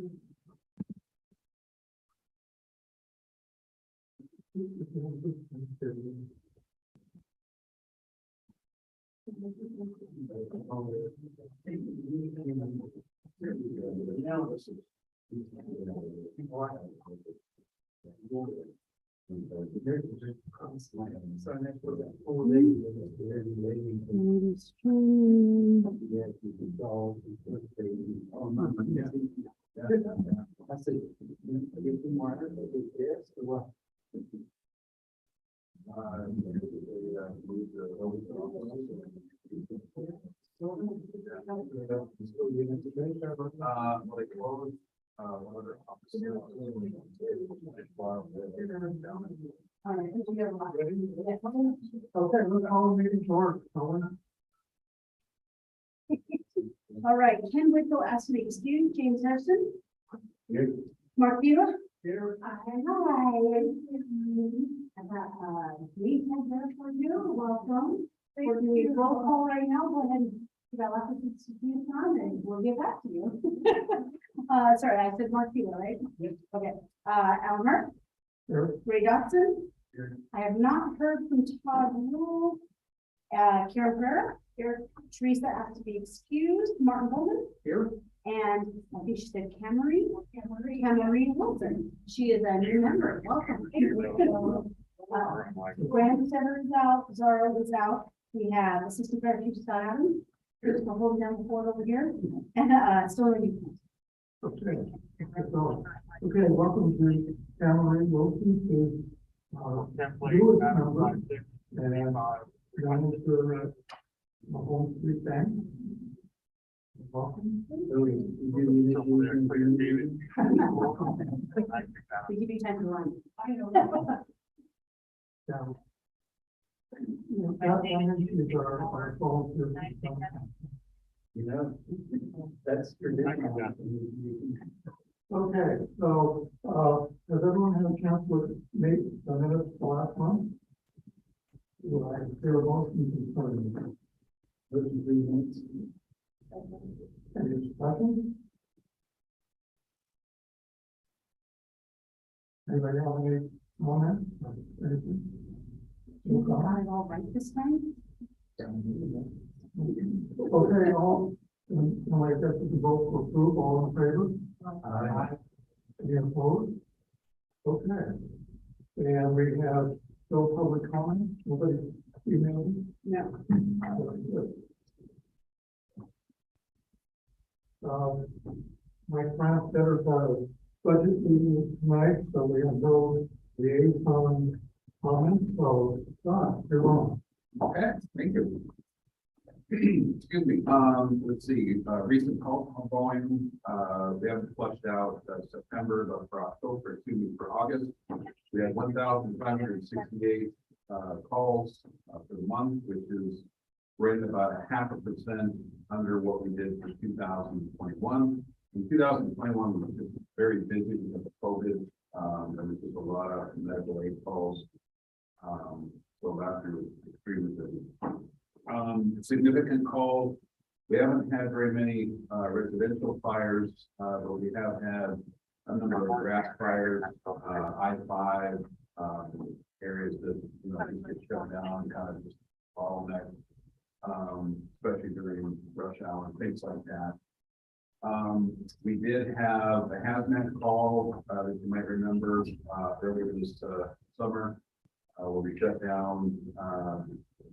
Okay, we'll call the meeting to order. All right, Ken Whitfield asked me to excuse James Harrison. Here. Mark Beaver. Here. Hi. Me, Ken there for you, welcome. We're doing roll call right now, go ahead and develop a excuse on and we'll get back to you. Sorry, I said Mark Beaver, right? Yes. Okay, Elmer. Here. Ray Dodson. Here. I have not heard from Todd Rule. Karen Herrera. Here. Teresa asked to be excused. Martin Bowman. Here. And I think she said Cameron Wilson. She is a new member. Welcome. Brandon Center is out. Zara is out. We have Assistant Fire Chief Scott Adams. Who's holding down the fort over here. And Stormy. Okay. Okay, welcome to Cameron Wilson to newest member and running for Mahone Street Bank. Welcome. We give you time to run. I know. That is our phone. You know, that's traditional. Okay, so, has everyone had a chance to make the minutes for last month? Do I hear a motion concerning Those are 3 minutes. any discussion? Anybody have any comments? Anything? You got it all right this time? Okay, all, when I get to the vote for approve, all in favor? Aye. Any opposed? Okay. And we have no public comment, nobody emailing? No. Mike Franstetter got a budget meeting tonight, so we have no liaison comments, so, John, you're on. Okay, thank you. Excuse me, let's see, recent call going, we haven't flushed out September, but for October, for August. We had 1,568 calls for the month, which is right about 0.5% under what we did for 2021. In 2021, we were just very busy with COVID. There was just a lot of medical aid calls. So that was extremely busy. Significant calls. We haven't had very many residential fires, but we have had a number of grass fires, I-5 areas that just get shut down, kind of just bottleneck, especially during rush hour and things like that. We did have a hazmat call that you might remember earlier this summer, where we shut down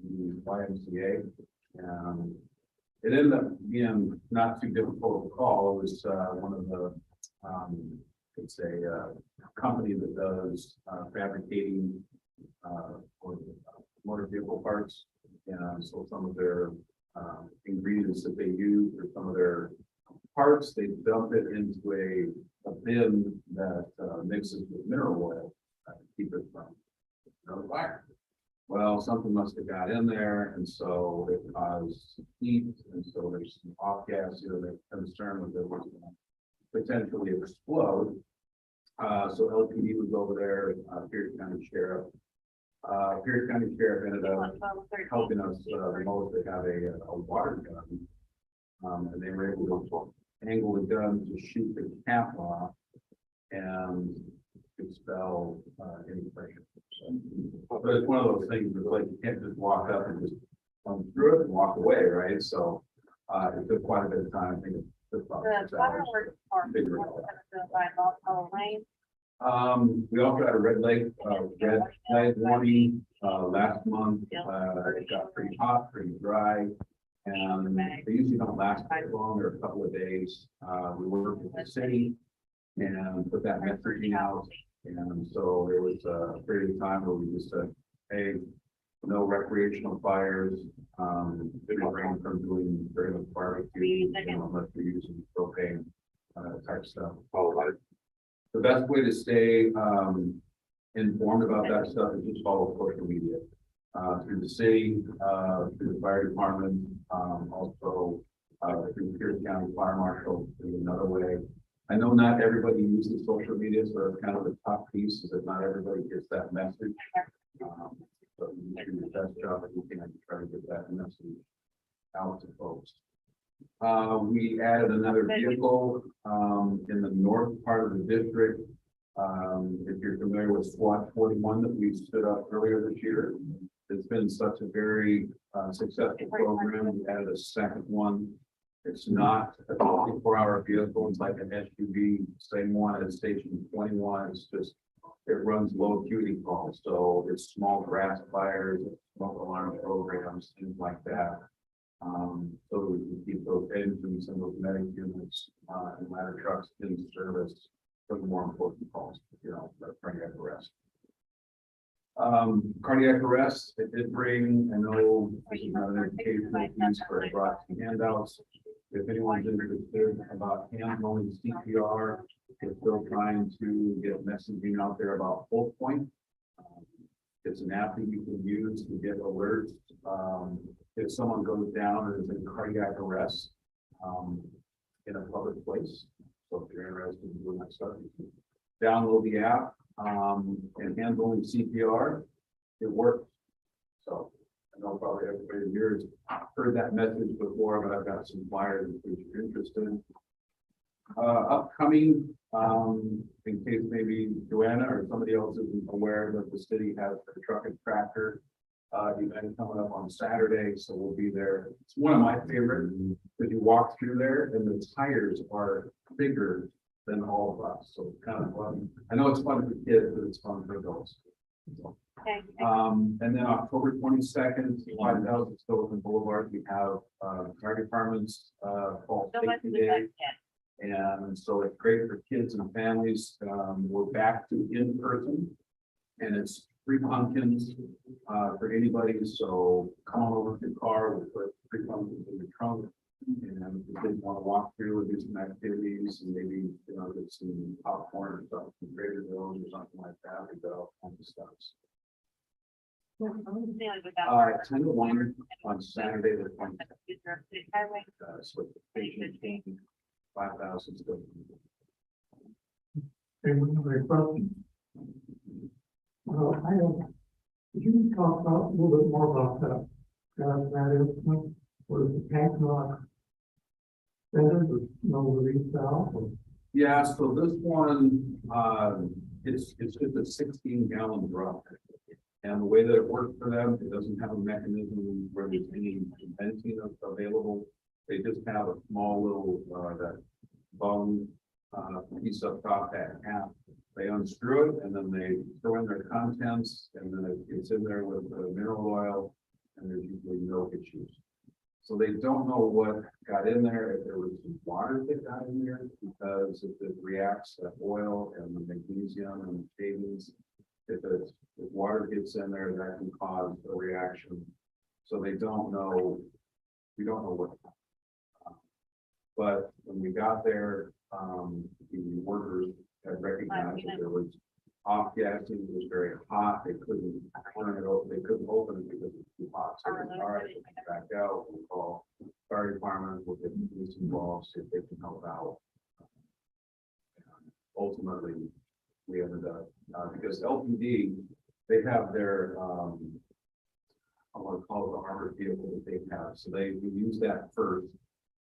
the YMCA. It ended up being not too difficult to call. It was one of the, it's a company that does fabricating for motor vehicle parts. And so some of their ingredients that they use or some of their parts, they dump it into a bin that mixes with mineral oil to keep it from fire. Well, something must have got in there, and so it caused heat, and so there's some off gas here. They're concerned with it was going to potentially explode. So LPD was over there, Pierce County Sheriff. Pierce County Sheriff ended up helping us the most. They have a water gun, and they were able to angle the gun to shoot the cap off and expel any pressure. So, but it's one of those things where like you can't just walk up and just come through it and walk away, right? So it took quite a bit of time. I think it took about The 6 hours. fireworks are Figure it out. by Balboa Lane. We also had a red light warning, last month, it got pretty hot, pretty dry. And they usually don't last very long, or a couple of days. We worked with the city and put that messaging out. And so there was a period of time where we just said, hey, no recreational fires, refrain from doing very much barbecue, unless we're using propane, type stuff. The best way to stay informed about that stuff is just follow social media. Through the city, through the fire department, also through the Pierce County Fire Marshal is another way. I know not everybody uses social media, so that's kind of the top piece, is that not everybody gets that message. So you do your best job if you can try to get that message out to folks. We added another vehicle in the north part of the district. If you're familiar with SWAT 41 that we stood up earlier this year, it's been such a very successful program. We added a second one. It's not a 24-hour vehicle. It's like an SUV, same one as Station 21. It's just, it runs low acuity calls. So it's small grass fires, smoke alarm programs, things like that. So we can keep those engines and those medic units and ladder trucks in service for the more important calls, you know, like cardiac arrest. Cardiac arrest, it did bring, I know this is not an educational piece, but I brought some handouts. If anyone's interested about hand-only CPR, we're still trying to get messaging out there about Pulse Point. It's an app that you can use to get alerts. If someone goes down and is in cardiac arrest in a public place. So if you're interested in doing that stuff, you can download the app and hand-only CPR. It works. So I know probably everybody here has heard that message before, but I've got some flyers in case you're interested. Upcoming, in case maybe Joanna or somebody else isn't aware that the city has a truck and tractor event coming up on Saturday, so we'll be there. It's one of my favorite, because you walk through there and the tires are bigger than all of us, so it's kind of fun. I know it's fun for kids, but it's fun for adults. So, Okay. and then October 22nd, 5000 Stoughton Boulevard, we have fire department's fall So much safety of day. the And so it's great for kids and families. We're back to in person. And it's free pumpkins for anybody. So come on over to the car, we'll put free pumpkins in the trunk. And if you didn't want to walk through and do some activities and maybe, you know, get some popcorn or something, some Trader Joe's or something like that, we got all kinds of stuff. 10 to 1 on Saturday the 20th. So patient 5000 still. And my question. I have, could you talk about a little bit more about that incident where the tank knock centered or no release valve? Or Yeah, so this one, it's just a 16-gallon drum. And the way that it works for them, it doesn't have a mechanism where there's any venting available. They just have a small little, that bone, piece up top, that cap. They unscrew it and then they throw in their contents, and then it gets in there with the mineral oil, and there's usually no issues. So they don't know what got in there, if there was some water that got in there, because if it reacts to oil and the magnesium and the shavings, if water gets in there, that can cause a reaction. So they don't know, we don't know what. But when we got there, the workers had recognized that there was off gassing, it was very hot, they couldn't turn it open, they couldn't open it because it was too hot. So they all right, we'll back out, we'll call fire department, we'll get the police involved, see if they can help out. Ultimately, we ended up, because LPD, they have their, I want to call it the armored vehicle that they have, so we use that first.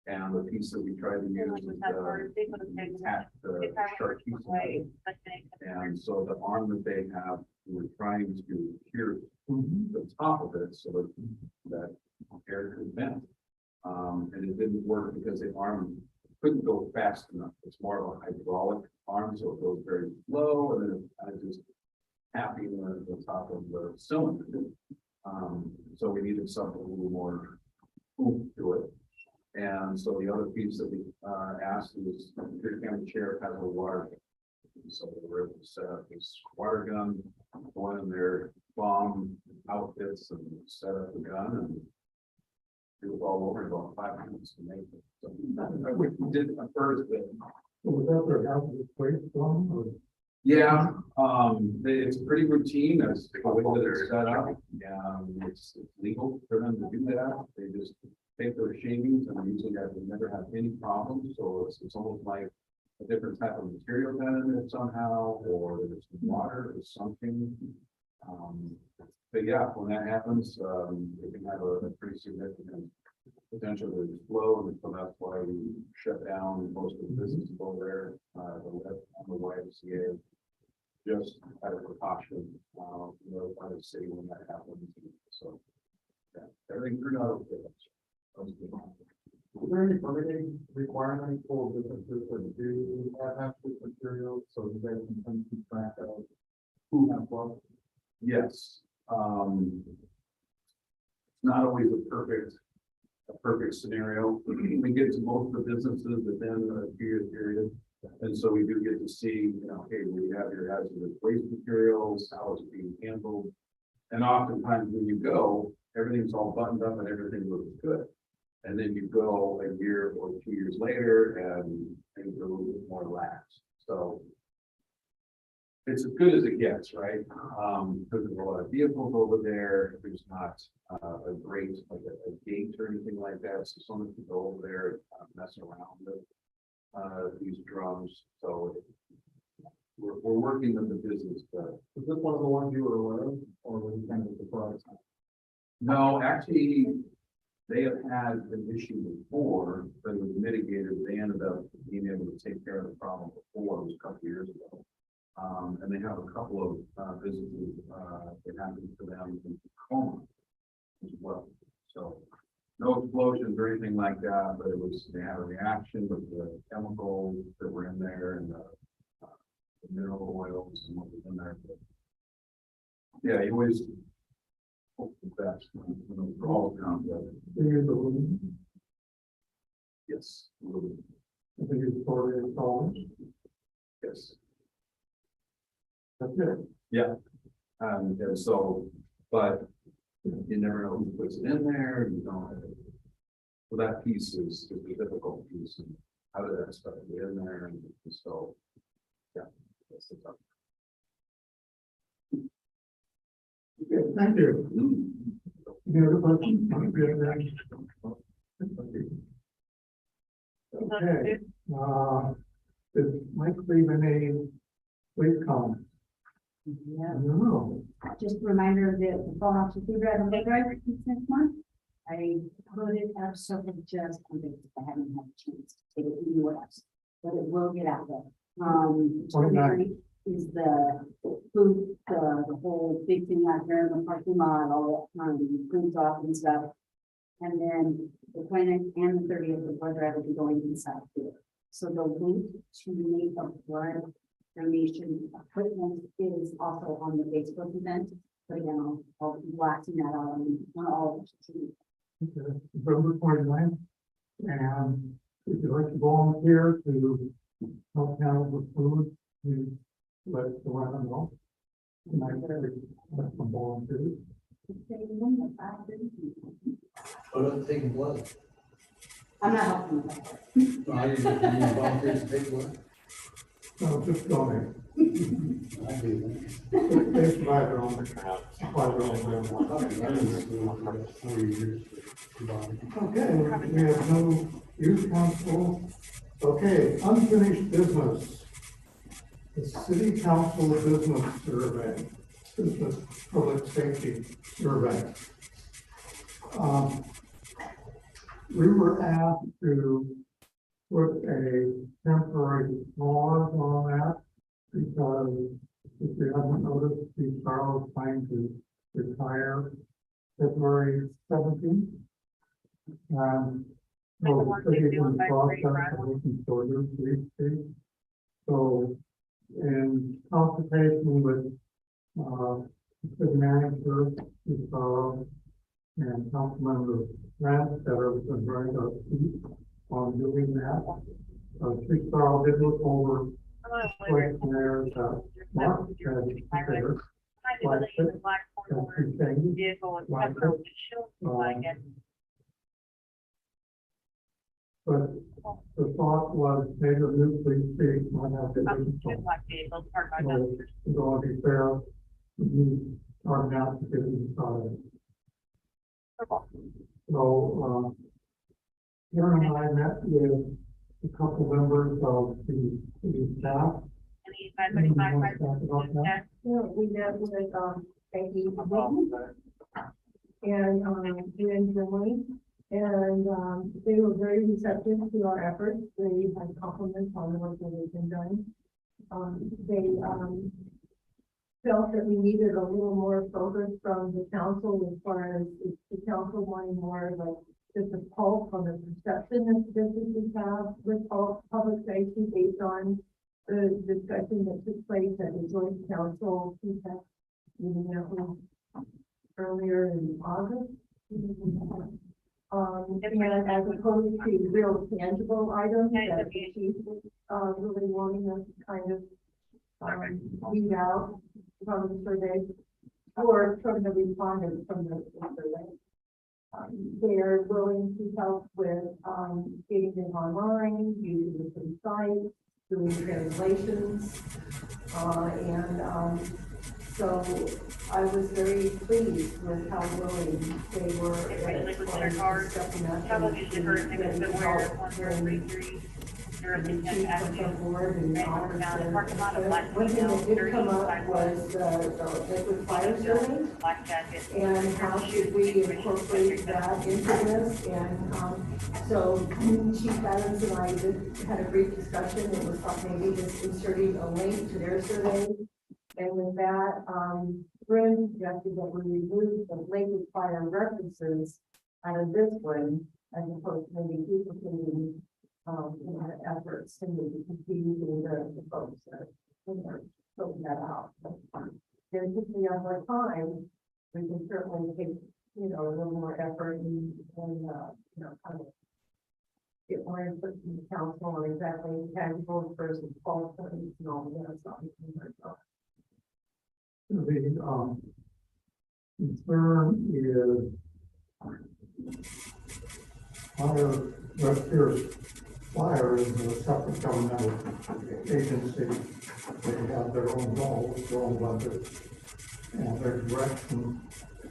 And the piece that we tried to use is attach the chartreuse. And so the arm that they have, we're trying to pierce the top of it so that air could vent. And it didn't work because the arm couldn't go fast enough. It's more of a hydraulic arm, so it goes very slow and then it kind of just tapping the top of the cylinder. So we needed something a little more oomph to it. And so the other piece that we asked is the county sheriff has a water gun. So they were able to set up this water gun, go in their bomb outfits and set up the gun, and it was all over in about 5 minutes to make it. So we did a first bit. Was that their hazardous waste one or? Yeah, it's pretty routine as the way that it's set up. It's legal for them to do that. They just take their shavings and usually have never have any problems. So it's almost like a different type of material down in it somehow, or there's water or something. But yeah, when that happens, it can have a pretty significant potential to explode, and so that's why we shut down most of the businesses over there, on the YMCA, just out of precaution, by the city when that happens. So, yeah, everything turned out okay. Is there any permitting requirement for businesses that do have this material, so that they can kind of keep track of who has what? Yes, not always a perfect scenario. We get to most of the businesses within a 2-year period. And so we do get to see, okay, we have your hazardous waste materials, how it's being handled. And oftentimes when you go, everything's all buttoned up and everything looks good. And then you go a year or 2 years later and things are a little bit more lax. So it's as good as it gets, right? Because there's a lot of vehicles over there. There's not a great, like a gate or anything like that. So someone can go over there and mess around with these drums. So we're working with the business. Is this one of the ones you were aware of, or were you kind of surprised? No, actually, they have had an issue before, but it was mitigated. They ended up being able to take care of the problem before. It was a couple of years ago. And they have a couple of businesses that happened to them in Tacoma as well. So no explosions or anything like that, but they had a reaction with the chemicals that were in there and the mineral oils and what was in there. But yeah, you always hope the best when those are all come together. They use the room, Yes. they use for the installers. Yes. That's it. Yeah. And so, but you never know who puts it in there, you don't. So that piece is the difficult piece, and how did that stuff get in there, and so, yeah, that's the tough. Okay, thank you. Any other questions? Okay, is Mike leaving a wait comment? Yeah. No. Just a reminder that the fall off the food drive on Lake Drive next month. I put it up so that just, I haven't had a chance to take it anywhere else, but it will get out there. 29th is the food, the whole big thing out there in the parking lot, all that, food's off and stuff. And then the 29th and the 30th, the blood drive will be going inside here. So the link to make a blood donation equipment is also on the Facebook event. But again, I'll be blasting that out on all of the November 29th, and if you'd like to volunteer to help out with food, you let us know. And I have some volunteers. What about taking blood? I'm not helping with that. No, I didn't use volunteers to take blood. No, just go there. I do that. They supply their own, supply their own. Okay, we have no youth council. Okay, unfinished business. The city council business survey, business public safety survey. we were asked to put a temporary pause on that because if you haven't noticed, Steve Charles trying to retire February 17th. Like the So ones the they city is do in in the Great process Run. of looking for new police chief. So in consultation with, city manager, and Councilmember Grant that have been very upbeat on doing that. Chief Charles did look over I'm not really questionnaires that Mark had prepared, kind of in the black and corner two things. vehicle and Like pepper, it. which shows like it. But the thought was maybe the new police chief might have to do Two something. black vehicles parked by So, dumpsters. to go and be fair, we started out to get inside. Purple. So, Karen and I met with a couple members of the staff. Any 535, Want to talk about that? Yeah, we met with, Peggy Whitten and, Jen Grimley. And, they were very receptive to our efforts. They had compliments on the work that had been done. They, felt that we needed a little more focus from the council as far as the council wanting more like just a pulse on the perception that businesses have with public safety based on the discussion that took place at the joint council meeting that was earlier in August. And as opposed to real tangible items that the chief was, really wanting us to kind of, read out from the survey or from the respondents from the survey. They're willing to help with, getting them online, using the city site, doing translations. So I was very pleased with how willing they were. Especially with their cars. Probably usually heard things that were 133. And the chief comes on board and offers Down the them. parking lot of black One thing that female, did come up 35 was the liquid fire survey. black jacket. And how should we incorporate that into this? And, so Chief Adams and I had a brief discussion. It was thought maybe just inserting a link to their survey. And with that, Bryn suggested that we remove the liquid fire references out of this one, as opposed to maybe duplicating, efforts and maybe confusing the folks that, are filling that out. Then if we have more time, we can certainly take, a little more effort and kind of get more input from the council on exactly tangible versus false claims and all that stuff. The, concern is our Webster's Fire is a separate governmental agency. They have their own goals, their own budget, and their direction.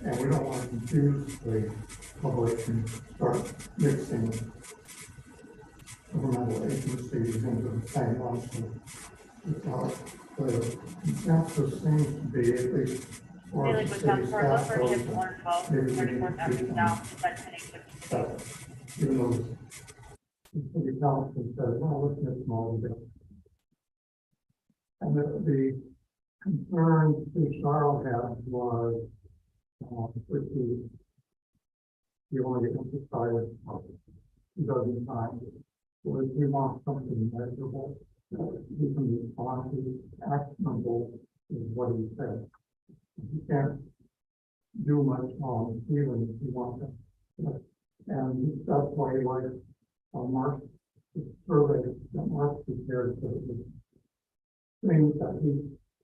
And we don't want to confuse the public and start mixing governmental agencies into the same one. So, the consensus seems to be, at least for Daily the with city some sort of staff, ownership, goes, 112, maybe we 34,000 need to south, but heading to that even though the city council said, well, let's make small bit. And the concern that Charles had was, which is the only emphasize dozen times, was we want something measurable, that we can respond to, actionable is what he said. You can't do much on feelings if you want to. And that's why like Mark, the survey that Mark prepared, so it was things that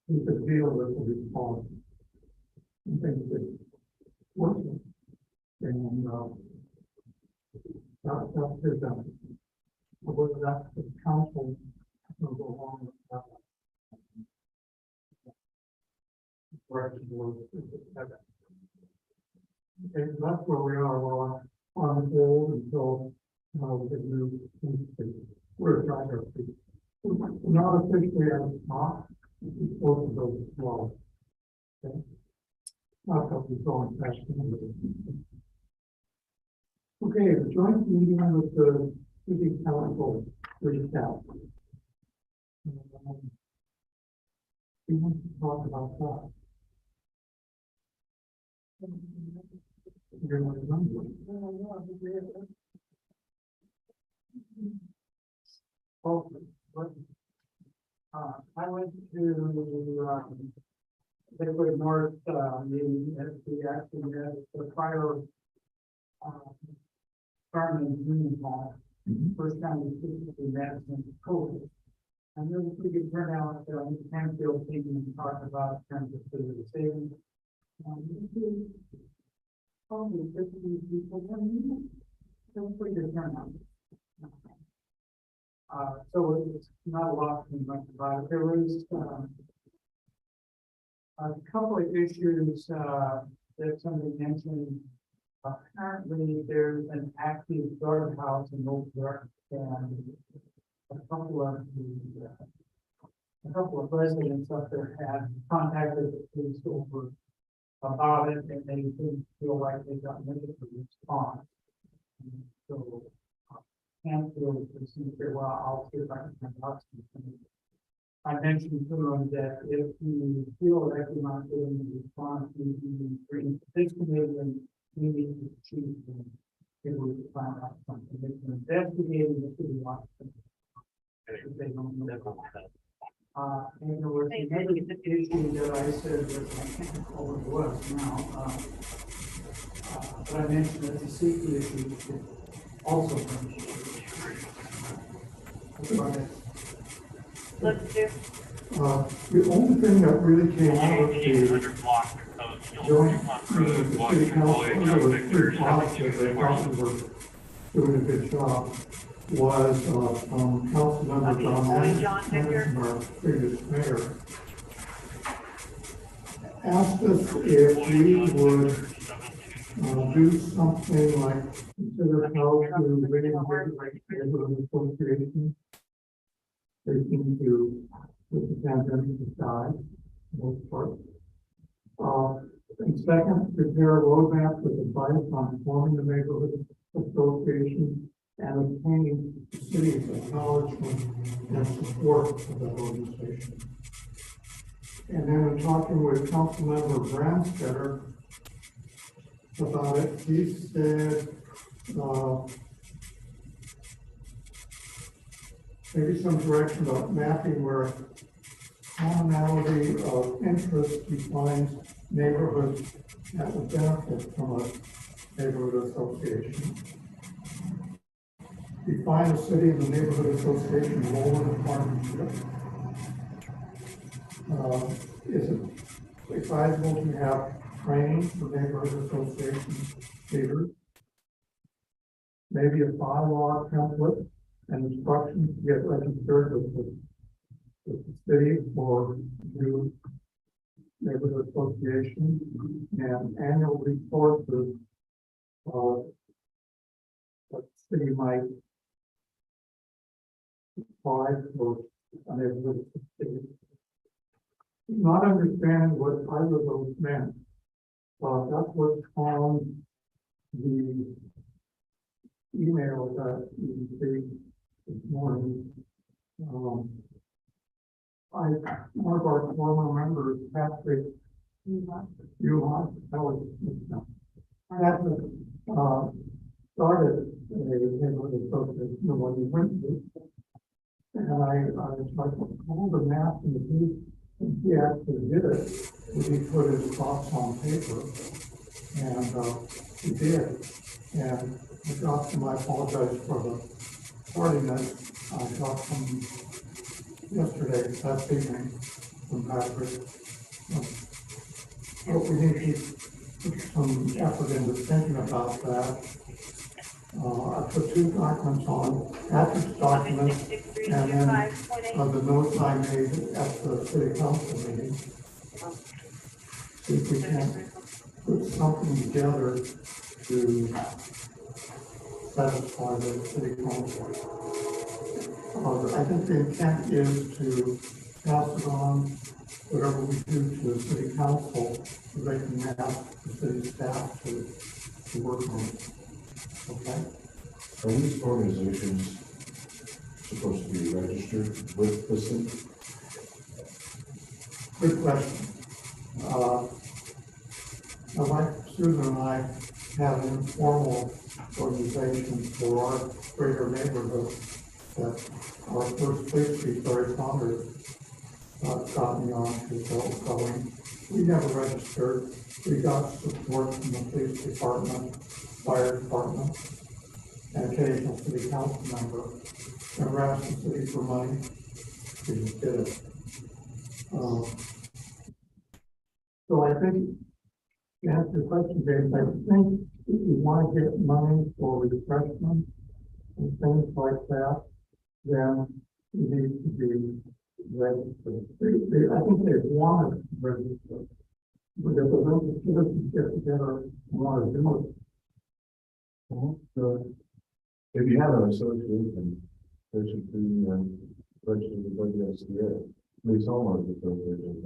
he could deal with the response. And things that working. And that's his whether that's the council will go along with that. Direction was. Okay, so that's where we are. We're on hold until we can move into. We're trying to see. We're not officially at the top. We're supposed to go slow. Okay. Not that we're going fast. Okay, the joint meeting with the city council reached out. We want to talk about that. You're not remembering. Oh, what? I went to, Lakewood North, meeting at the prior, Garmin Union Hall. First time we physically met since COVID. And there was a pretty good turnout, in Canfield, taking and talking about in terms of the savings. Probably 50 people, so pretty good turnout. So it's not a lot to much about it. There was, a couple of issues, that somebody mentioned. Apparently, there's an active guardhouse in Oak York, and a couple of residents up there had contacted the police over about it, and they didn't feel like they got negative response. And so, Canfield received it, well, I'll see if I can find out something. I mentioned to them that if you feel like you're not getting the response, you bring this committee and we need to choose them. It will find out something. They can investigate the city office. If they don't know. And there was another issue that I said was, I can't recall what it was now. But I mentioned that the safety issue also. Let's do. The only thing that really came out of the joint meeting with the city council, there was three positives they thought we were doing a good job, was Councilmember John Anderson, our previous mayor, asked us if we would do something like consider how to reinvigorate neighborhood associations. They seem to, with the pandemic aside, most part. And second, prepare a roadmap with advice on forming the neighborhood association and obtaining the city's acknowledgement and support of that organization. And then in talking with Councilmember Branstetter about it, he said, maybe some direction about mapping where commonality of interest defines neighborhoods that would benefit from a neighborhood association. Define a city and the neighborhood association role in a partnership. Is it advisable to have training for neighborhood association leaders? Maybe a bylaw template and instructions to get registered with the city or new neighborhood association, and annual resources that the city might apply for a neighborhood association. Not understanding what either of those meant, that's what's on the email that you received this morning. One of our former members, Patrick Uhon, started a neighborhood association when we went to, and I was like, called the map in the beach, and he actually did it. He put his thoughts on paper, and he did. And I got him, I apologize for the tardiness. I got him yesterday, last evening, from Patrick. But we need to put some effort into thinking about that. I put two documents on, Patrick's document, and then the notes I made at the city council meeting. See if we can put something together to satisfy the city council. I think the intent is to pass it on, whatever we do to the city council, so they can ask the city staff to work on it. Okay? Are these organizations supposed to be registered with the city? Good question. My wife Susan and I have an informal organization for our greater neighborhood that our first police chief, Barry Saunders, got me on to going. We never registered. We got support from the police department, fire department, and occasional city council member. Never asked the city for money. We just did it. So I think, to answer your question, James, I think if you want to get money for refreshment and things like that, then you need to be registered. I think they want to register. But if the citizens get together and want to do it, So if you have an association, there should be registered with the SDA. At least homeowners associations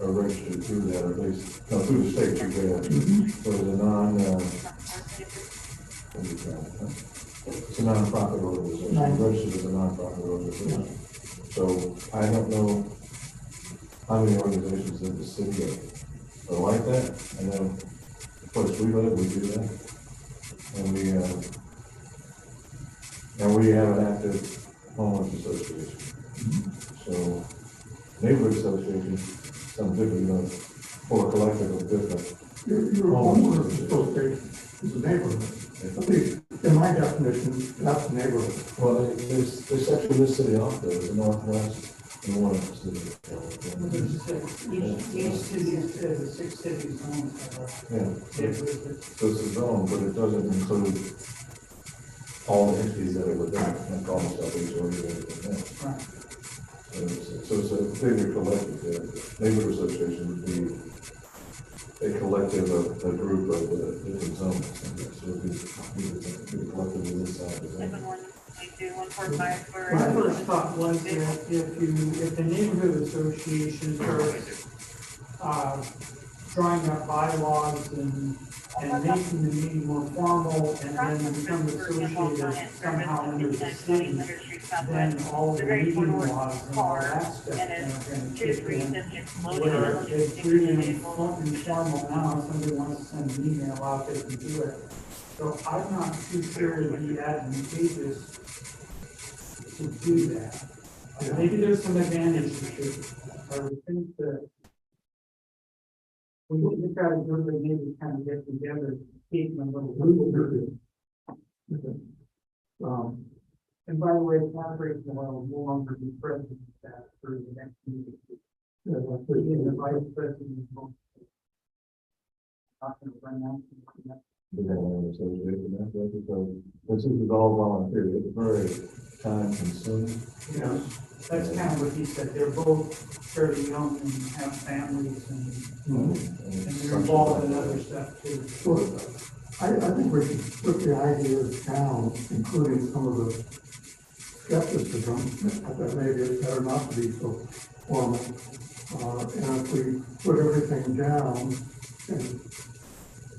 are registered through that, or at least, no, through the state, you get, so it's a it's a nonprofit organization, registered as a nonprofit organization. So I don't know how many organizations in the city are like that. I know, of course, we live, we do that. And we have an active homeowners association. So neighborhood association, some different, you know, for a collective of different. your homeowners association is a neighborhood. At least in my definition, that's a neighborhood. Well, there's actually this city off there, the Northwest, and one of the city. Each city is 6 cities owned. Yeah, so it's a zone, but it doesn't include all the entities that are within it, like almost every organization. Right. So it's a bigger collective there. Neighborhood association would be a collective of, a group of different zones. So it'd be a collective in this side. Like the 122, 145, My where. first thought was that if the neighborhood association starts drawing up bylaws and making the meeting more formal, and then become associated somehow under the city, then all of the meeting laws and all that stuff are going to kick in. Where it's really informal now, if somebody wants to send an email out, they can do it. So I'm not too sure it would be advantageous to do that. Maybe there's some advantages to it. I would think that we need to try to do it, maybe kind of get together, keep them a little bit. And by the way, Patrick will no longer be president of that for the next meeting. But he is the vice president. Not going to run out. We have an association, that's right, because this is all volunteer, it's very time consuming. Yeah, that's kind of what he said. They're both fairly young and have families and they're involved in other stuff too. Sure. I think we should put the ideas down, including some of the skepticism, that maybe it's better not to be so formal. And if we put everything down and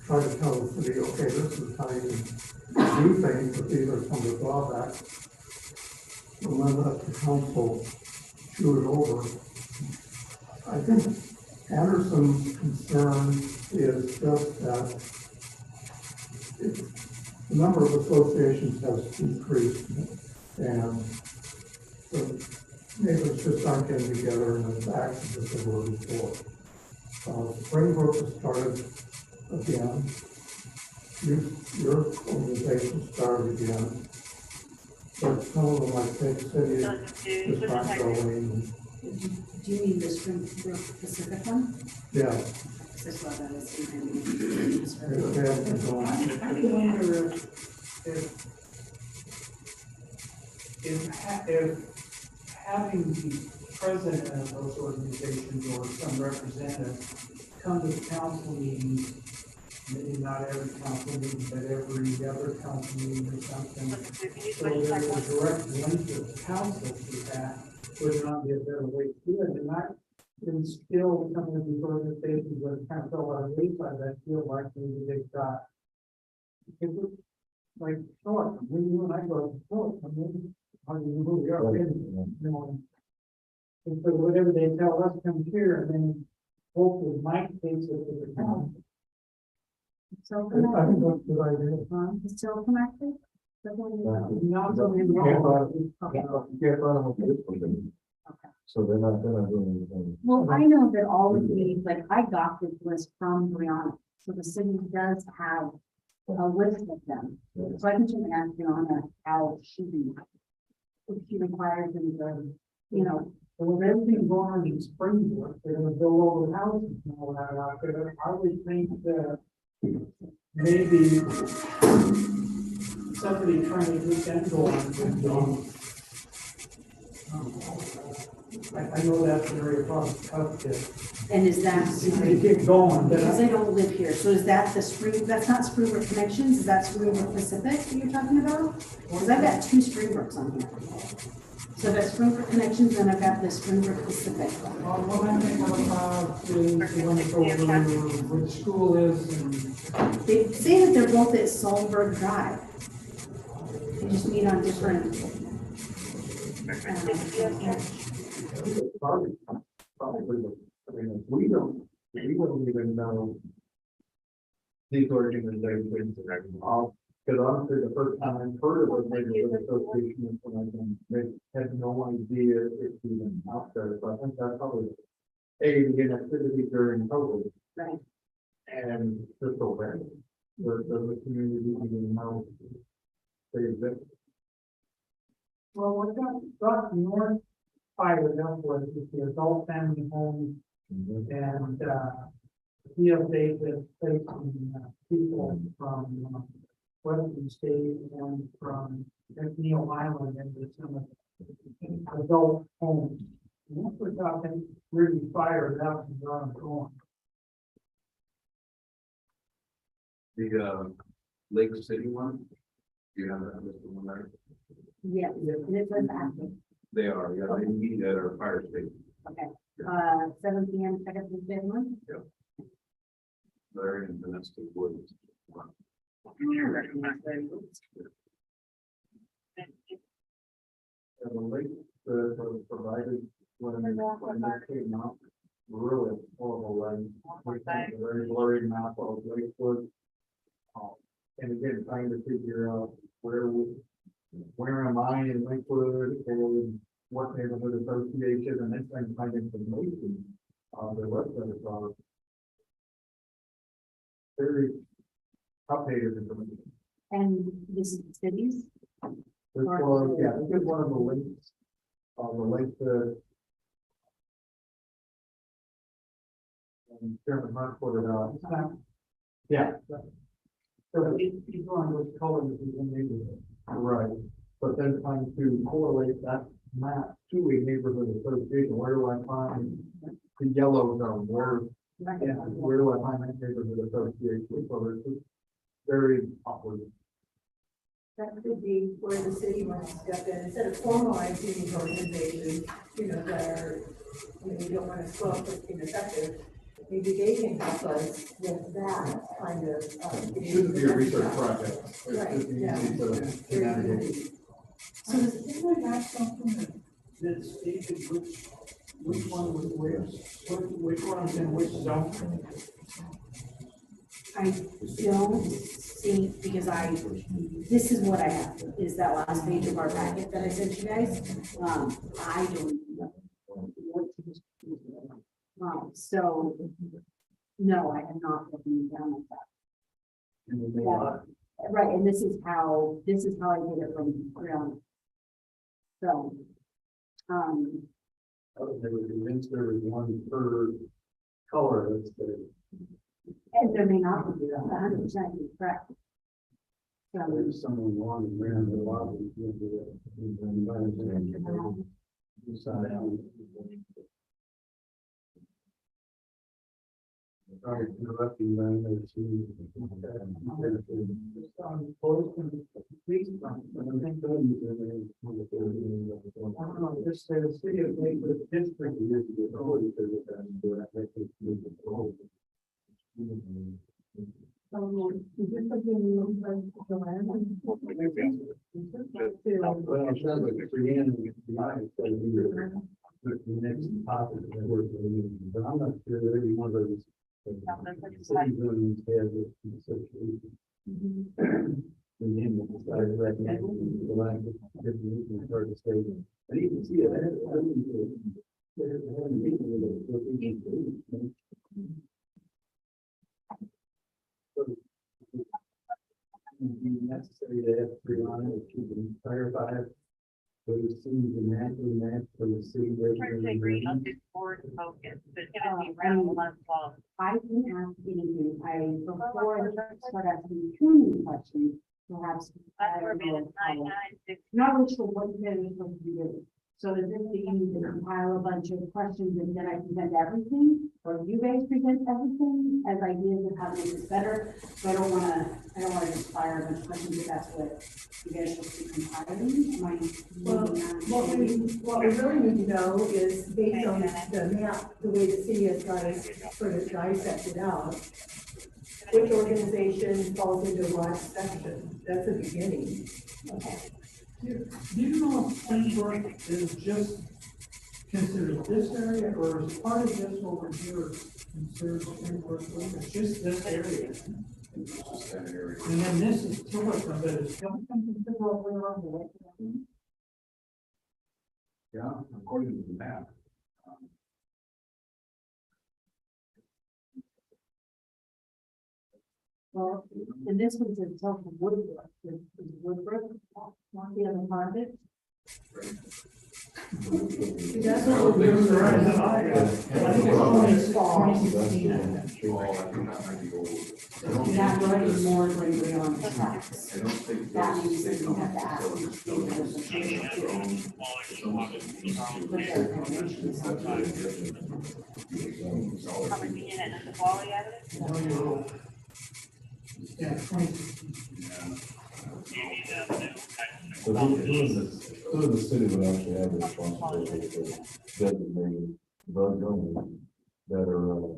try to tell the city, okay, this is how you can do things, but these are some of the drawbacks. And then let the council chew it over. I think Anderson's concern is just that the number of associations has increased, and the neighbors just aren't getting together and it's active as they were before. Springbrook has started again. Your organization started again. But some of them, like Big City, just not going. Do you mean the Springbrook Pacific one? Yeah. This one that is in They have been going. I wonder if having the president of those organizations or some representative come to the council meetings, maybe not every council meeting, but every other council meeting or something, so there's a direct link to the council to that, would not be a better way to do it. And I can still some of these organizations that kind of fell out of wayside, I feel like maybe they've got like, short, when you and I go, short, I mean, how do you move your, you know? And so whatever they tell us comes here, and then hopefully Mike takes it to the town. So I think that's a good idea. It's still connected? Not something You can't wrong. run, you can't run them with this one. So they're not doing anything. Well, I know that all of these, like, I got this list from Brianna, so the city does have a list of them. So I can just ask Brianna how if she requires them to, you know, Well, with everything going on in Springfield, they're gonna build all the houses and all that out there. I would think that maybe somebody trying to get that going. I know that's very tough to, and is that, to get going, but because they don't live here, so is that the that's not Springbrook Connections, is that Springbrook Pacific that you're talking about? Because I've got two Springbrooks on here. So that's Springbrook Connections, and I've got the Springbrook Pacific. what I think about is the one that's over where the school is and. They say that they're both at Solberg Drive. They just meet on different. Probably, I mean, we don't even know these organizations, because honestly, the first time I heard of a neighborhood association is when I had no idea it's even out there, so I think that's probably the inactivity during COVID. Right. And just so random, the community even know they exist. Well, what got north fired up was the adult family homes and, PFA that facing people from, Western State and from McNeil Island into some of the adult homes. And that's what got them really fired up and got them going. The Lake City one, do you have that listed one there? Yeah, and it was active. They are, yeah, they meet at our fire station. Okay, 7 p.m. check out the big one. They're in domestic woods. And the link that was provided when that came out, really horrible, a very blurry map of Lakewood. And again, trying to figure out where am I in Lakewood and what neighborhood association, and then trying to find information on their website about very updated information. And this is the cities. This was, yeah, this is one of the links, the link to. And Chairman Hunt put it out. Yeah. So it's on those colors in the neighborhood. Right, but then trying to correlate that map to a neighborhood association, where do I find the yellow zone, where do I find that neighborhood association, so it's very awkward. That could be where the city wants to step in, instead of formalizing these organizations, that are, you don't want to slow up what's ineffective. Maybe they can help us with that kind of. It shouldn't be a research project. It's Right, just yeah. easy to navigate. So does anyone have something that stated which one was which one is in which zone? I don't see, because this is what I have, is that last page of our packet that I sent you guys. I don't know what to do. So, no, I am not looking down at that. Yeah. Right, and this is how I did it from ground. So, I was never convinced there was one per color that's the. and there may not be 100% correct. So, There's someone long around the lot. Sorry, interrupting, man. This says city of Lakewood district. Well, it sounds like for the end, it's gonna be the next topic that we're going to, but I'm not sure that every one of those. City buildings has this association. And then we decided to recommend the line of different part of the state. And you can see it. Be necessary to have three on it, if you can clarify it. But it seems a natural match for the city. Turn to green, I'll do forward focus, but it's gonna be round one twelve. I can ask anything, before I start asking too many questions, perhaps. That's where it's 996. Not really sure what you're supposed to be doing. So does this mean to compile a bunch of questions and then I present everything? Or you guys present everything as ideas of how to make this better? So I don't wanna just fire a bunch of questions if that's what you guys should be compiling. Am I? Well, what we really need to know is based on the map, the way the city has got it sort of dissected out, which organization falls into what section? That's the beginning. Okay. Do you know if Springbrook is just considered this area, or is part of this over here considered Springbrook? It's just this area, It's just that area. and then this is Tillicum, but it's Tillicum considered all the way around the way? Yeah, according to the map. Well, and this one's in Tilton Woodbrook, is Woodbrook, not the other part of it. See, that's what we're doing. I think it's 2016. Oh, I think that might be old. Not running more greatly on the tracks. I don't think That those means that state you have to ask. Probably be in it at the quality out of it. Yeah, 2016. So who in the city would actually have the responsibility for designating drug owners that are,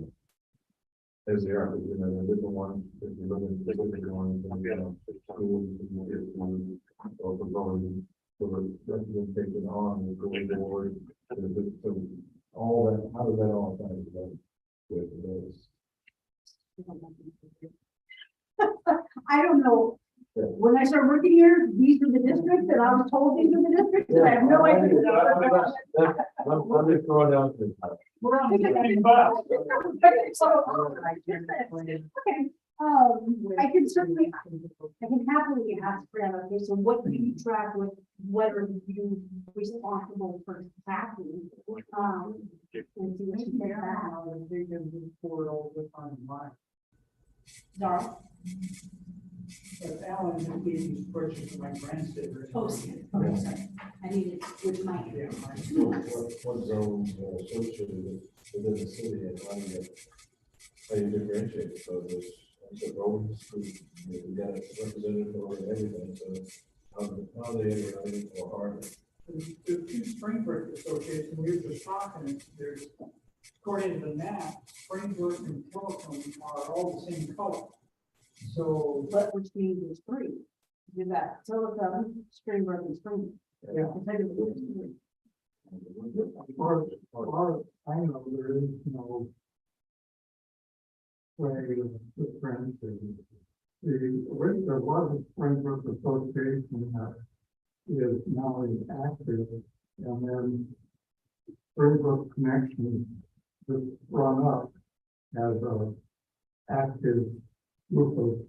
as they are, you know, the different ones, if you look at the different ones, schools, or the going, so the representation on, the going board, so all that, how does that all tie together with this? I don't know. When I started working here, these are the districts, and I was told these are the districts, and I have no idea. Let me throw it out there. We're on the same bus. Okay, I can certainly, I can happily ask Fran, okay, so what do you track with, what are you responsible for tracking? And see what you can add. They can report all the time, right? Dara? But Alan just gave me spreadsheets for my grandstanders. Oh, okay, sorry. I needed, which mic? Yeah, What zones are associated within the city and how you differentiate, so there's, like I said, roads, you got a representative for everything, so how they ever, or are the two Springbrook associations, we were just talking, there's, according to the map, Springbrook and Tillicum are all the same color. So, But which means it's free. You got Tillicum, Springbrook, and Springbrook. yeah, Or, I know there is no way of differentiating. There was a Springbrook Association that is now active, and then Springbrook Connection just run up as a active group of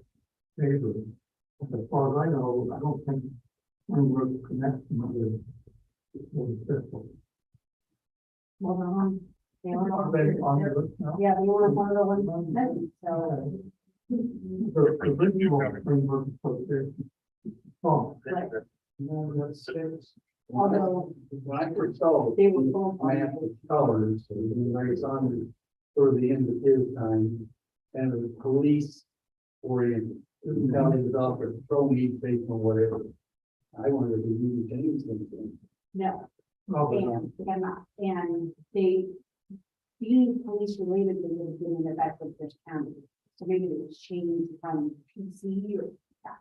neighbors. As far as I know, I don't think Springbrook Connection is official. Well, they were Are they on the list now? yeah, they were one of the ones that said, so. The original Springbrook Association. Oh, Right. no, that's six. Although When I first saw they were both. I have the colors, and I saw them toward the end of his time, and it was police oriented. The county was offered patrol needs based on whatever. I wondered if you changed anything. No, Oh, and, and they, being police related, they would have been in effect with this county. So maybe it was changed from PC or, yeah,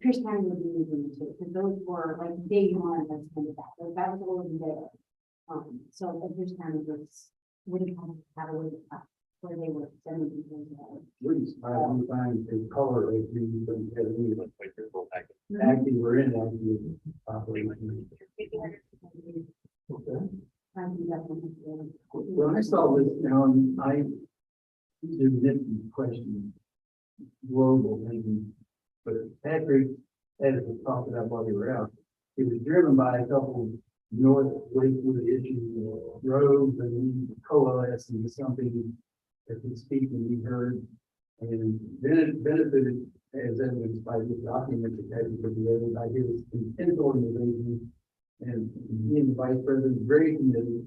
Pierce County would be moving to, because those were like day one, that's kind of that was already there. So the Pierce County was, wouldn't have a way to, where they were sending people to. Please, I don't find the color of the, active or inactive operation. Okay. I think that's what it's doing. When I saw this, these are nifty questions, global maybe, but Patrick, as we talked about while we were out, it was driven by a couple north Lakewood issues, roads, and we coalesced into something that we speak and we heard, and then it benefited as evidenced by this document that Patrick put together by his intent organization, and he and the vice president, very committed.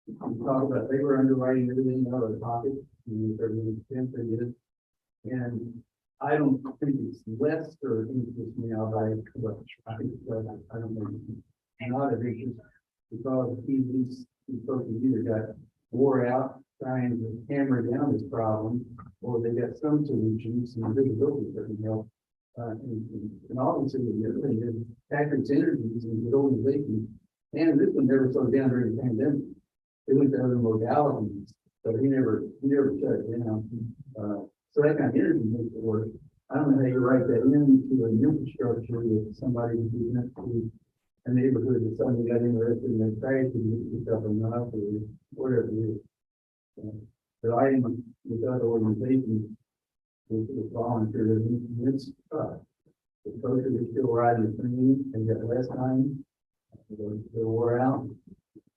We talked about, they were underwriting everything out of their pocket, and everything expense they did. And I don't think it's less or interest now by what I think, I don't know, not of interest, because these folks either got wore out trying to hammer down this problem, or they got some solutions and visibility that can help. And obviously, the other thing is Patrick's energies and his organization, and this one never slowed down during the pandemic. It went to other modalities, but he never shut it down. So that kind of energy makes it work. I don't know how you write that into an infrastructure with somebody who's next to a neighborhood that suddenly got interested in their trash and picked up enough or whatever it is. But I am with other organizations with volunteers, and it's tough. The coaches are still riding the train and got less time. They're wore out.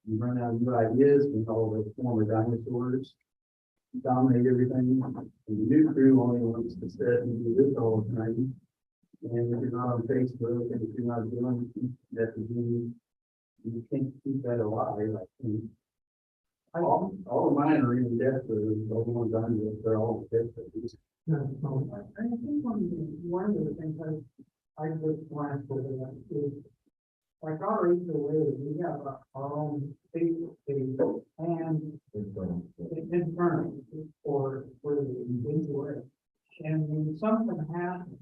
You run out of new ideas with all the former dinosaurs dominate everything. And the new crew only wants to sit and do this all the time. And if you're not on Facebook and if you're not doing that, you can't keep that alive. I think. All of mine are in death, all the ones I'm with, they're all death. Yeah, so, I think one of the things I just wanted to is, like our HOA, we have our own Facebook page and internally for the HOA. And when something happens,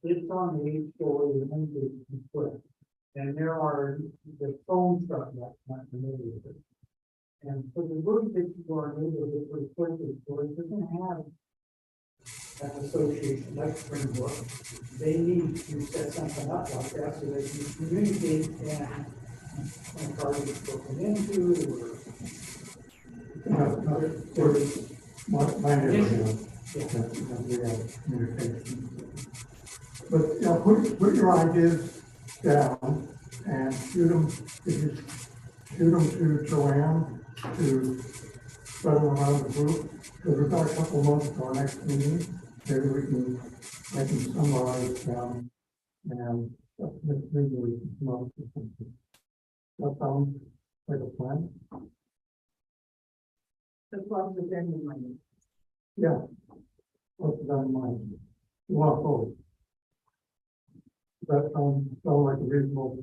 it's on the HOA and we put it. And there are the phone stuff that's not familiar with it. And so the work that you are able to report this for, it doesn't have an association like Springbrook. They need to set something up like that so that you communicate and when targets broken into my neighborhood. We have communication. But, you know, put your ideas down and shoot them to Joanne to spread them around the group, because we've got a couple months to our next meeting. Maybe I can summarize them and maybe we can come up with something. That sounds like a plan? The club with them in mind. Yeah. What's that in mind? You want both? That sounds like a reasonable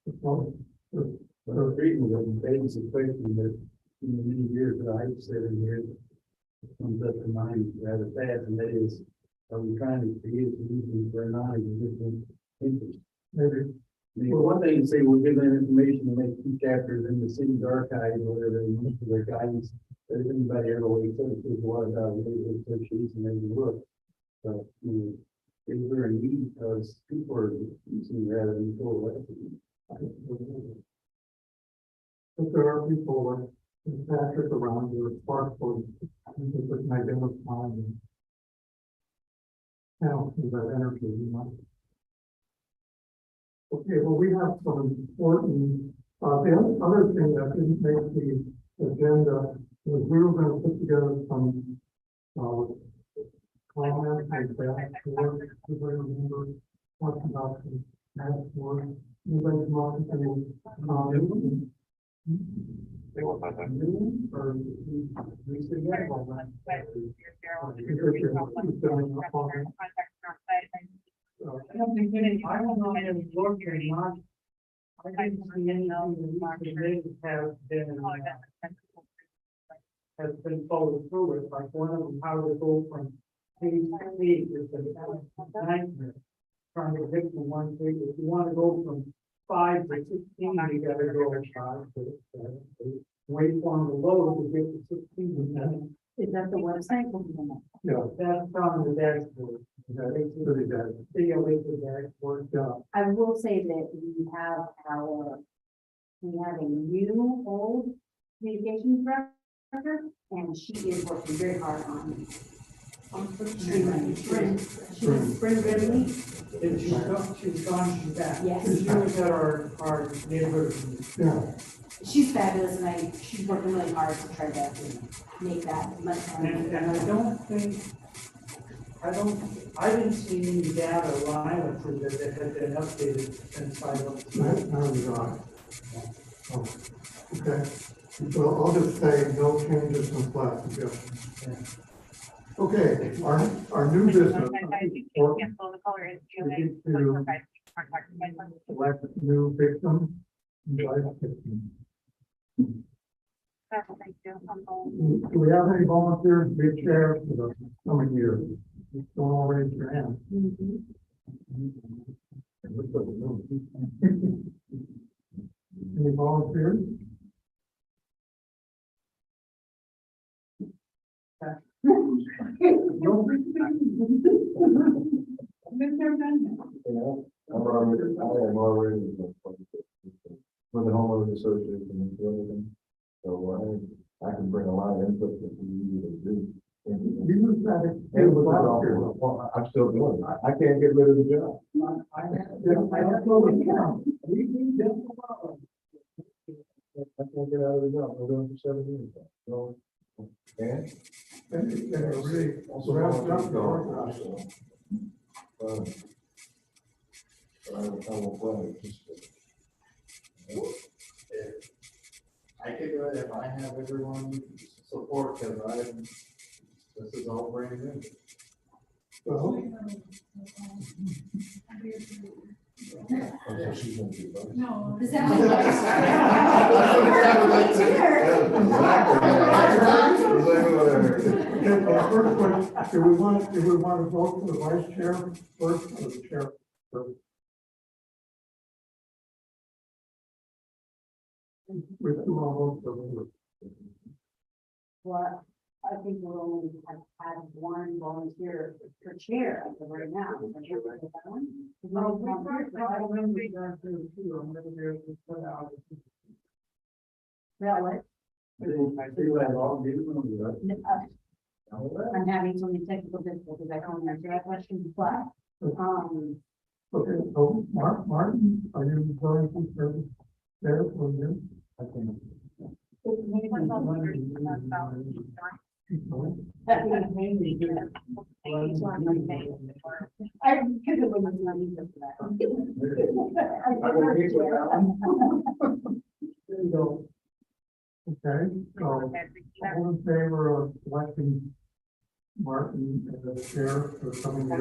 approach. But I agree with the basic question that in the many years that I've said in here, comes up to mind rather fast, and that is, are we trying to create solutions for a non-existent interest? Maybe. I mean, one thing to say, we'll give them information to make 2 chapters in the city's archive or whatever, and most of their guidance, but if anybody ever wakes up and says, what about the association, they can look. But, is there a need, because people are using rather than coalescing. If there are people like Patrick around who are sparkful, I think it can identify and channel some of that energy, you know. Okay, well, we have some important, the other thing that didn't make the agenda was we were going to put together some, comments like that, everybody remember, talking about the task force, anybody come up with any, They want my time. or we said, yeah, well, I don't think I don't know if it's working or not. I didn't see anything that we has been followed through with, like one of them, how to go from page to page is a nightmare. trying to pick the one thing, if you wanna go from 5 to 16, you gotta go 5 to, wait on the low to get to 16. Is that the website? No, that's from the dashboard. Pretty good. See, I'll wait for the dashboard. I will say that we have a new old communications director, and she is working very hard on streamlining. Spring ready, and she's gone, she's back. Yes. She was at our neighborhood. Yeah, She's fabulous, and she's working really hard to try to make that much. And I don't think, I didn't see any data Lila said that it had been updated since I looked. now we got it. Oh, okay, well, I'll just say no changes in class suggestions. Okay, our new business. Or Cancel the color is we need to select new victim. Life victim. Thank you. Do we have any volunteers to be chair for the coming year? Don't all raise your hand. Any volunteers? No? I'm already with the homeowners association and everything. So I can bring a lot of input that we usually do. You just had it. Well, I'm still doing it. I can't get rid of the job. I have no account. We do that a lot. I can't get out of the job. I've done it for 7 years. So, and also I will play. I could do it if I have everyone's support, because this is all brand new. Well, So she's gonna be vice. No. Does that okay, well, first question, do we want to vote for the vice chair first or the chair first? We do all vote for the. Well, I think we'll only have had one volunteer for chair as of right now. Really? I'm having so many technical difficulties, I can't answer that question, but, Okay, so Martin, are you going to serve there for you? I think. that would mainly do that. I could have been running for that. There you go. Okay, so all in favor of electing Martin as chair for the coming year?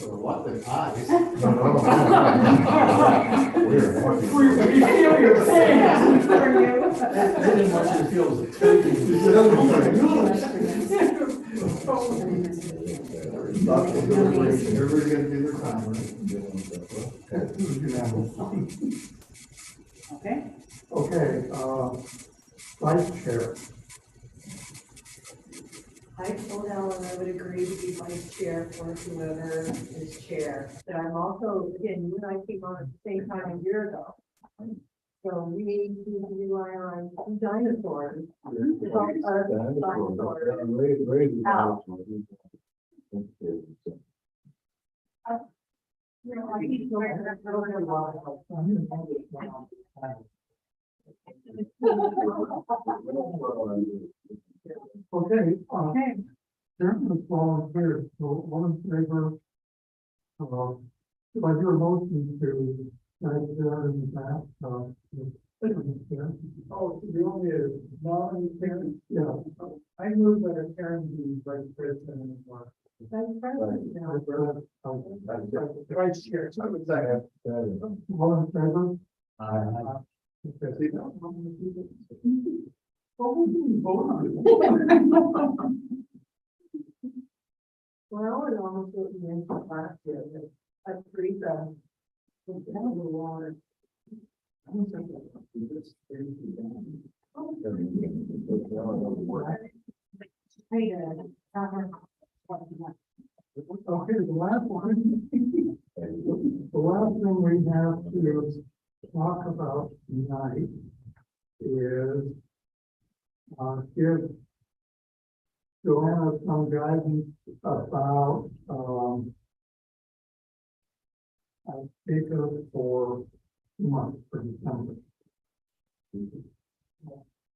Reluctant eyes. No. We're. We feel your pain. Pretty much it feels. Everybody's gonna do their time, right? Okay, Okay, vice chair. I told Ellen I would agree to be vice chair for whoever is chair, but I'm also, again, you and I came on at the same time a year ago. So we need to rely on some dinosaurs. to help us dinosaurs. Out. you know, I think Okay, chairman is volunteer, so one in favor. If I do a motion to, there in the back, Oh, the only is nominee Karen. yeah. I move that Karen be vice president or Vice president. vice chair. One in favor? Okay. Well, it almost what we mentioned last year, that a tree fell. Was down in the water. Hey, Okay, the last one. The last thing we have to talk about tonight is give Joanna some guidance about, a speaker for 2 months for December. Do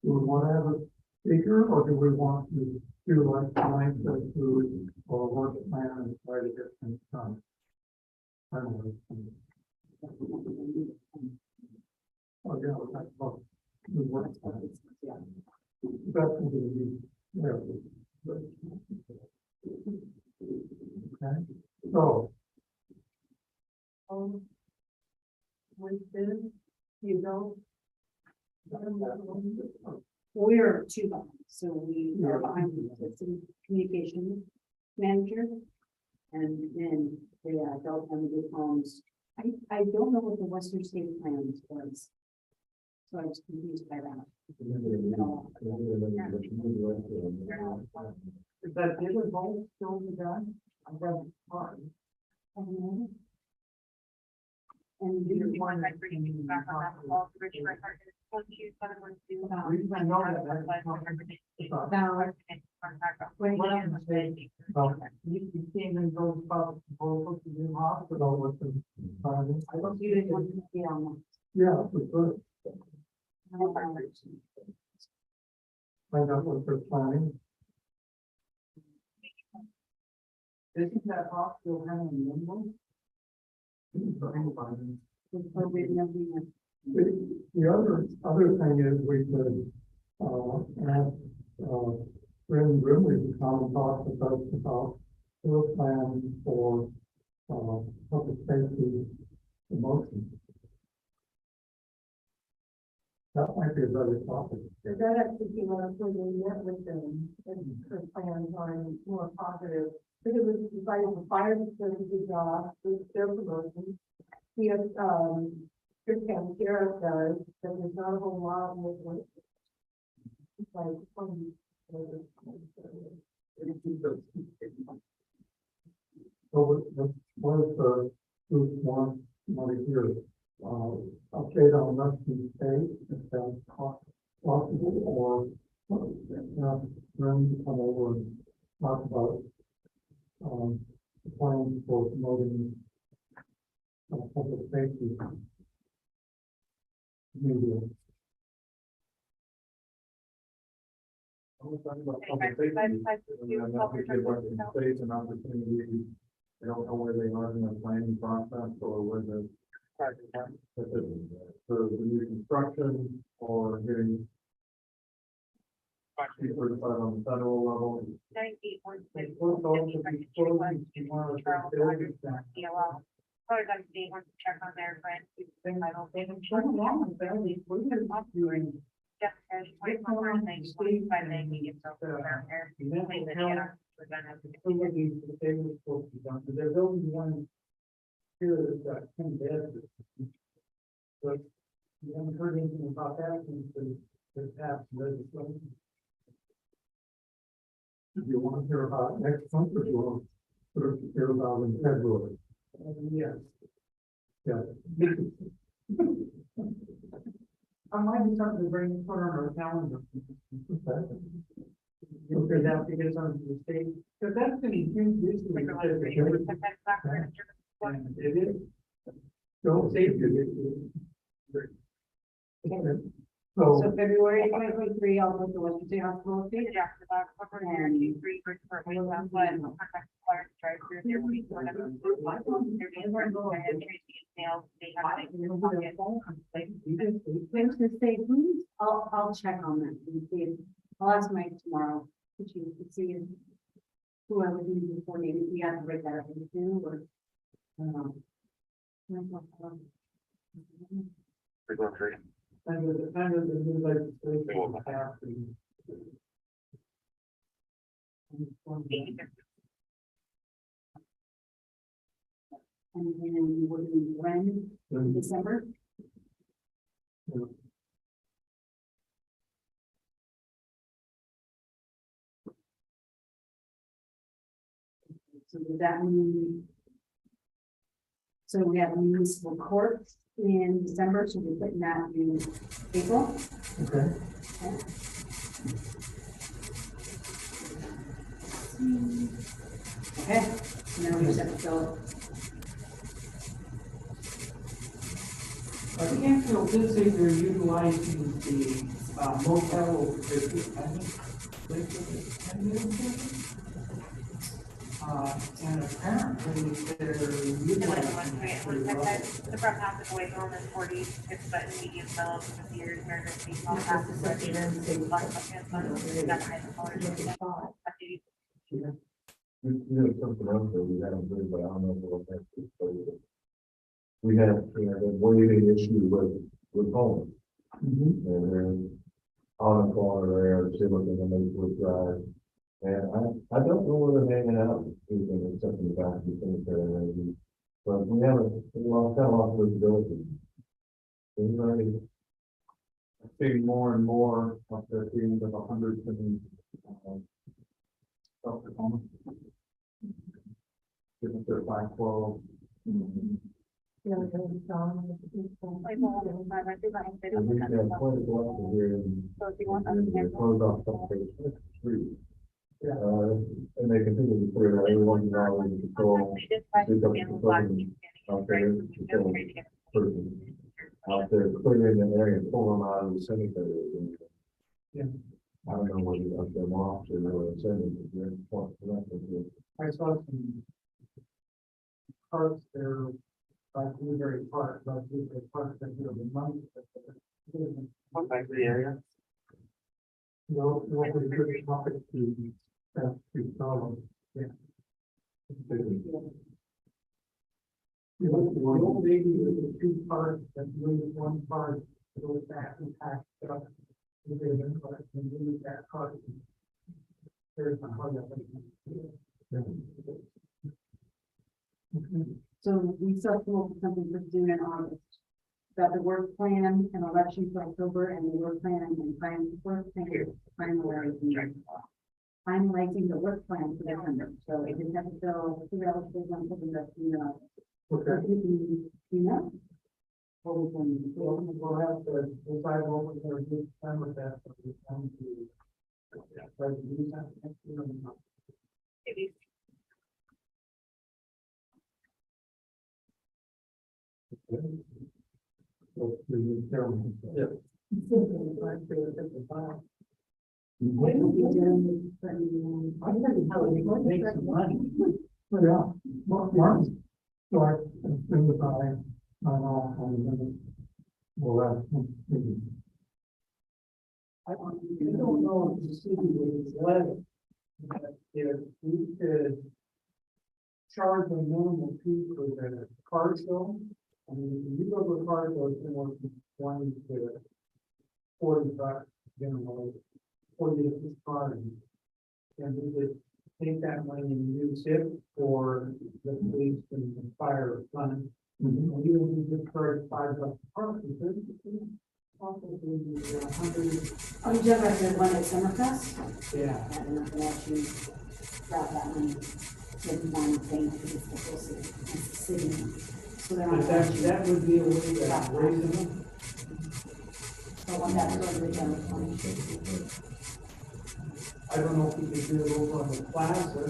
we want to have a speaker, or do we want to do like tonight, go through or work plan and try to get things done? I don't know. Oh, yeah, that's about the work plan. That's going to be, yeah. Okay, so. With this, you know. we're two behind, so we are behind the city communication manager. And then the adult and the homes. I don't know what the Western State Plan was. So I was confused by that. Is that the other vote still be done? I'm having fun. And Do you want my bringing you back on that call, Rich, for her, 12712. The reason I know that, that's not- now, What I'm saying, you came and goes about the vote to the hospital with the. I don't see it want to be on Yeah, for sure. that. Find out what they're planning. Isn't that hospital having limbo? The other thing is we could, ask, Bryn Grimley to come and talk to us about their plan for, public safety promotion. That might be a better topic. So that actually came up when we met with them and her plans on more positive. But it was decided the fire does a good job with their promotion. The, Chris County Sheriff does, but there's not a whole lot with it. It's like 20. So what is the group want to hear? Update on Western State, if that's possible, or, Bryn come over and talk about, the plans for promoting, public safety. Media. I was talking about public safety, and then that we give Western States an opportunity. I don't know where they are in the planning process or where the. For the new construction or getting. Actually certified on the federal level. 9816. We're going to be closing tomorrow. Charles Rogers, DLL. Probably got to want to check on their grant. I don't think. Turn along with that, we're gonna be doing. Jeff says 24 things, 25 they get so fair. Clean the data. We're gonna have to. Facilities that they were supposed to be done, but there's only one here that's got 10 beds. But you haven't heard anything about that since the past legislation. Do you want to hear about it next month, or do you want to hear about it in February? Yes, Yeah. I might be something to bring, put on our calendar. You'll get out to get us onto the state, because that's gonna be huge issue. And it is. Don't say it. Okay. So, So February 2023, I'll put the Western State Hospital update. When's the state, please? I'll check on that and see if, I'll ask Mike tomorrow, to see if whoever needs to coordinate, if we have to break that up into two or. Kind of the new legislation. And then we're doing Ren in December. So does that mean? So we have municipal court in December, so we're putting that in April. Okay. Okay, so now we just have to fill. Canfield did say they're utilizing the motel over there. And apparently they're utilizing it pretty well. The front half of the way home is 46 button medium fellow for the years, emergency, all half is what it is. Lots of hands on it, got high colors. We have something else that we haven't heard, but I don't know what that's. We have, the waiting issue with homes. And they're on the corner there, see what they're gonna make with drive. And I don't know where they're hanging out, even except in the back of the cemetery, maybe. But we haven't, well, kind of lost visibility. Anybody? I see more and more of the teams of 100 and South Tacoma. Given their 512. And we have quite a lot here in. So if you want us And to. they close off some of the street. And they continue to clear that everyone's now in control. Person out there clearing the area, and pull them out of the cemetery. Yeah. I don't know whether that's their officer or a senator. I saw some carts there, like Blueberry Park, that the money. Come back to the area. No, what we could topic to follow. Yeah. The old lady with the two parts, that moves one part, goes back and packs up. And then move that part. There's my heart. So we still come up with something for June and August. Got the work plan and election for October and the work plan and finalizing the work plan for December. So it didn't have to fill 2 hours for one for the rest, Okay. You know? What we can, We'll have to decide what we're going to do with that, but we can to. Try to do that next year. So, yeah. what do we do? I think how we can make some money. Yeah, Mark, start as soon as I'm off on the minute. Well, I don't know if the city is led, but if we could charge a minimum fee for the car show. I mean, if you go to a car show, it's anywhere from 20 to 40 bucks, generally, 40 to 50 cars. And we could take that money and use it for the police and the fire fund. And we would just charge $5 a car, because it's possibly 100. Oh, you talking about the one at Summerfest? Yeah. I don't know if they actually grab that money. If you want to think because it's the whole city, it's the city. So they're not. That would be a way to raise them. So what that's going to be done. I don't know if we could do it over on the plaza.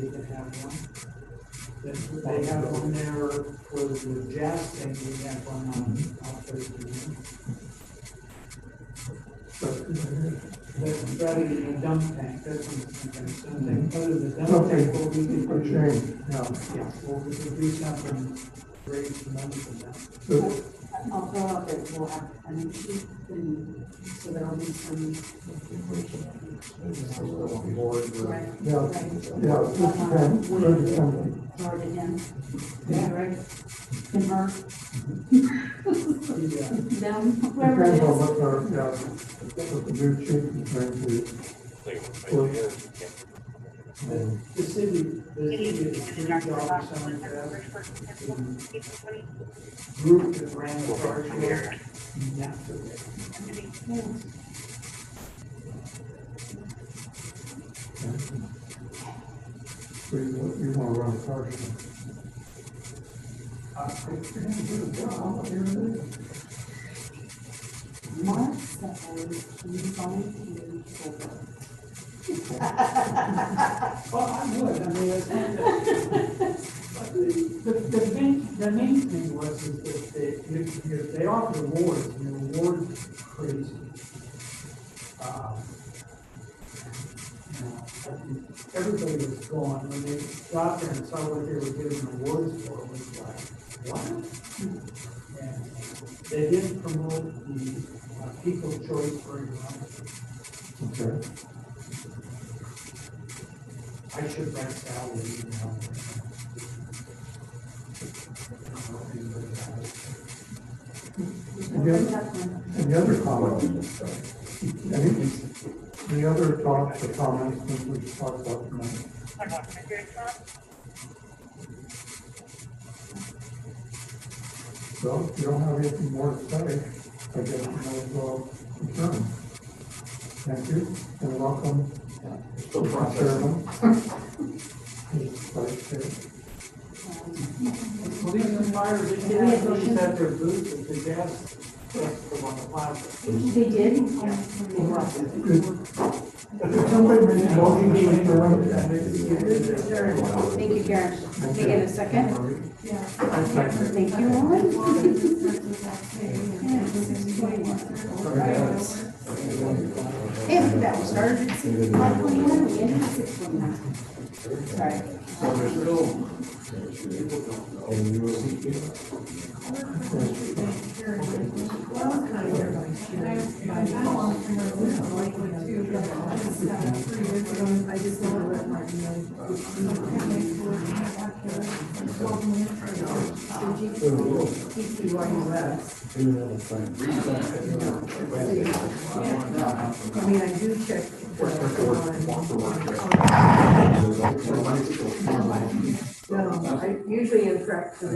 We can have one. They have one there for the jazz thing, we have one on out there. That's rather than a dump tank, that's something other than dump tank, what we can put in. Yeah, well, we can do something, raise some money for that. I'll throw out that we'll have an issue, so there'll be some. Right. Yeah, Hard again. Yeah, right. And her. Them, whoever it Depends on is. what our, what the new chief is going to. The city is In the dark, $3 box, selling September that 1st, 2020. group that ran the car show. So you wanna run a car show? Mark says he's volunteered for. Well, I would, I mean, the main thing was is that they offered awards, and the awards are crazy. You know, I think everybody was gone, when they got there and saw what they were giving awards for, it was like, what? And they didn't promote the People's Choice very well. Okay. I should write salary, you know. Any other comments? Any other thoughts or comments that we should talk about tonight? Talk about cemetery stuff. So if you don't have anything more to say, I guess we might as well adjourn. Thank you and welcome. Still Chairman. Vice Chair. Police and fire, they actually had their booth at the gas festival on the plaza. They did? Somebody make a motion to adjourn. Thank you, Karen. Can I get a second? I second. Thank you, Lauren. And that started at 5:21, we ended at 6:29. Sorry. So there's still. And you I just want to let Martin I mean, I do check. No, I usually am correct for this.